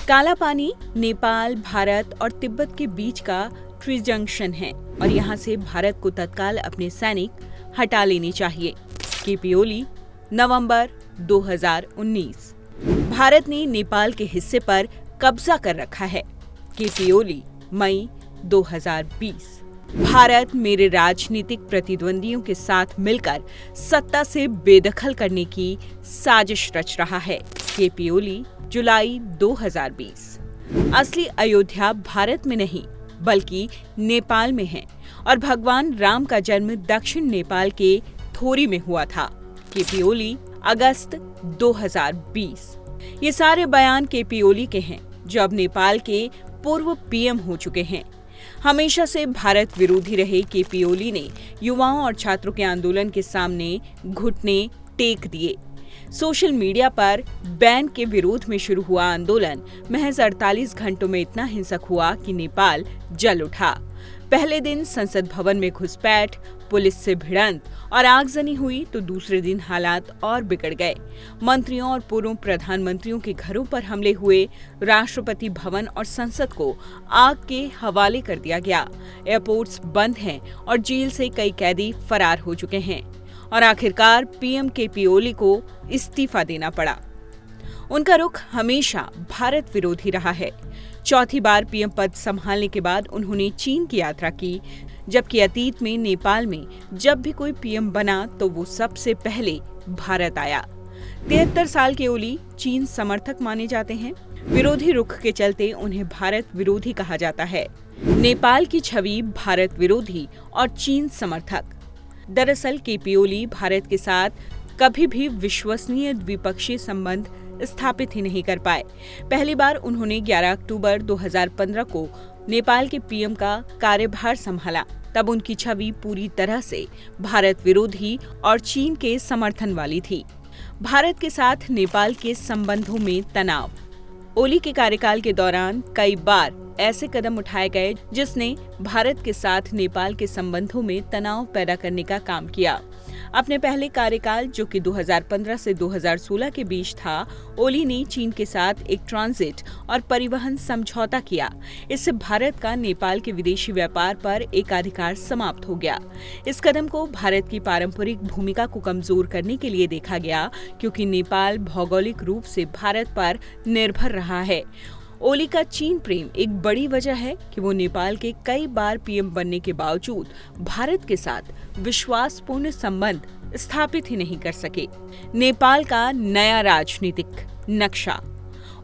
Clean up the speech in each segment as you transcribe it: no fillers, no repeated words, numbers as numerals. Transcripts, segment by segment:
काला पानी नेपाल, भारत और तिब्बत के बीच का ट्री जंक्शन है और यहाँ से भारत को तत्काल अपने सैनिक हटा लेने चाहिए। केपी ओली, नवंबर 2019। भारत ने नेपाल के हिस्से पर कब्जा कर रखा है। केपी ओली, मई 2020। भारत मेरे राजनीतिक प्रतिद्वंदियों के साथ मिलकर सत्ता से बेदखल करने की साजिश रच रहा है। केपी ओली, जुलाई 2020। असली अयोध्या भारत में नहीं बल्कि नेपाल में है और भगवान राम का जन्म दक्षिण नेपाल के थोरी में हुआ था। केपी ओली, अगस्त 2020। ये सारे बयान केपी ओली के हैं जो अब नेपाल के पूर्व पीएम हो चुके हैं। हमेशा से भारत विरोधी रहे केपी ओली ने युवाओं और छात्रों के आंदोलन के सामने घुटने टेक दिए। सोशल मीडिया पर बैन के विरोध में शुरू हुआ आंदोलन महज 48 घंटों में इतना हिंसक हुआ कि नेपाल जल उठा। पहले दिन संसद भवन में घुसपैठ, पुलिस से भिड़ंत और आगजनी हुई तो दूसरे दिन हालात और बिगड़ गए। मंत्रियों और पूर्व प्रधानमंत्रियों के घरों पर हमले हुए, राष्ट्रपति भवन और संसद को आग के हवाले कर दिया गया। एयरपोर्ट्स बंद हैं और जेल से कई कैदी फरार हो चुके हैं और आखिरकार पीएम केपी ओली को इस्तीफा देना पड़ा। उनका रुख हमेशा भारत विरोधी रहा है। चौथी बार पीएम पद संभालने के बाद उन्होंने चीन की यात्रा की, जबकि अतीत में नेपाल में जब भी कोई पीएम बना तो वो सबसे पहले भारत आया। 73 साल के ओली चीन समर्थक माने जाते हैं। विरोधी रुख के चलते उन्हें भारत विरोधी कहा जाता है। नेपाल की छवि भारत विरोधी और चीन समर्थक। दरअसल केपी ओली भारत के साथ कभी भी विश्वसनीय द्विपक्षीय संबंध स्थापित ही नहीं कर पाए। पहली बार उन्होंने 11 अक्टूबर 2015 को नेपाल के पीएम का कार्यभार संभाला। तब उनकी छवि पूरी तरह से भारत विरोधी और चीन के समर्थन वाली थी। भारत के साथ नेपाल के संबंधों में तनाव। ओली के कार्यकाल के दौरान कई बार ऐसे कदम उठाए गए जिसने भारत के साथ नेपाल के संबंधों में तनाव पैदा करने का काम किया। अपने पहले कार्यकाल जो कि 2015 से 2016 के बीच था, ओली ने चीन के साथ एक ट्रांजिट और परिवहन समझौता किया। इससे भारत का नेपाल के विदेशी व्यापार पर एकाधिकार समाप्त हो गया। इस कदम को भारत की पारंपरिक भूमिका को कमजोर करने के लिए देखा गया, क्योंकि नेपाल भौगोलिक रूप से भारत पर निर्भर रहा है। ओली का चीन प्रेम एक बड़ी वजह है कि वो नेपाल के कई बार पीएम बनने के बावजूद भारत के साथ विश्वासपूर्ण संबंध स्थापित ही नहीं कर सके। नेपाल का नया राजनीतिक नक्शा।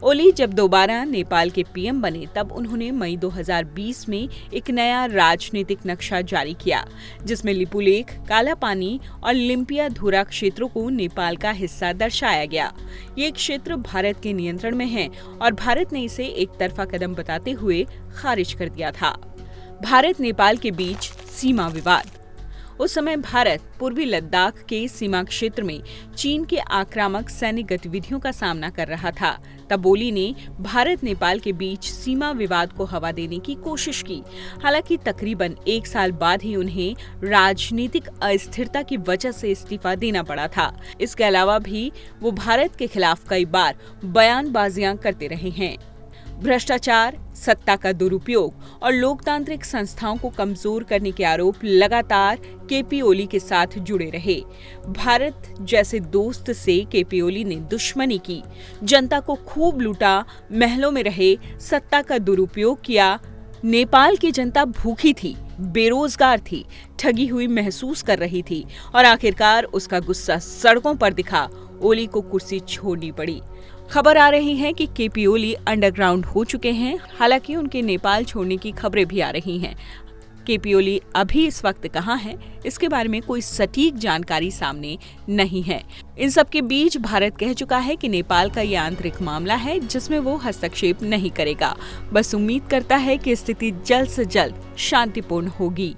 ओली जब दोबारा नेपाल के पीएम बने तब उन्होंने मई 2020 में एक नया राजनीतिक नक्शा जारी किया, जिसमें लिपुलेख, काला पानी और लिम्पियाधुरा क्षेत्रों को नेपाल का हिस्सा दर्शाया गया। ये क्षेत्र भारत के नियंत्रण में है और भारत ने इसे एक तरफा कदम बताते हुए खारिज कर दिया था। भारत नेपाल के बीच सीमा विवाद। उस समय भारत पूर्वी लद्दाख के सीमा क्षेत्र में चीन के आक्रामक सैनिक गतिविधियों का सामना कर रहा था। तब ओली ने भारत नेपाल के बीच सीमा विवाद को हवा देने की कोशिश की। हालांकि तकरीबन 1 साल बाद ही उन्हें राजनीतिक अस्थिरता की वजह से इस्तीफा देना पड़ा था। इसके अलावा भी वो भारत के खिलाफ कई बार बयानबाजियां करते रहे हैं। भ्रष्टाचार, सत्ता का दुरुपयोग और लोकतांत्रिक संस्थाओं को कमजोर करने के आरोप लगातार केपी ओली के साथ जुड़े रहे। भारत जैसे दोस्त से केपी ओली ने दुश्मनी की, जनता को खूब लूटा, महलों में रहे, सत्ता का दुरुपयोग किया। नेपाल की जनता भूखी थी, बेरोजगार थी, ठगी हुई महसूस कर रही थी और आखिरकार उसका गुस्सा सड़कों पर दिखा। ओली को कुर्सी छोड़नी पड़ी। खबर आ रही है कि केपी ओली अंडरग्राउंड हो चुके हैं। हालांकि उनके नेपाल छोड़ने की खबरें भी आ रही हैं। केपी ओली अभी इस वक्त कहाँ हैं, इसके बारे में कोई सटीक जानकारी सामने नहीं है। इन सब के बीच भारत कह चुका है कि नेपाल का ये आंतरिक मामला है जिसमें वो हस्तक्षेप नहीं करेगा। बस उम्मीद करता है कि स्थिति जल्द से जल्द शांतिपूर्ण होगी।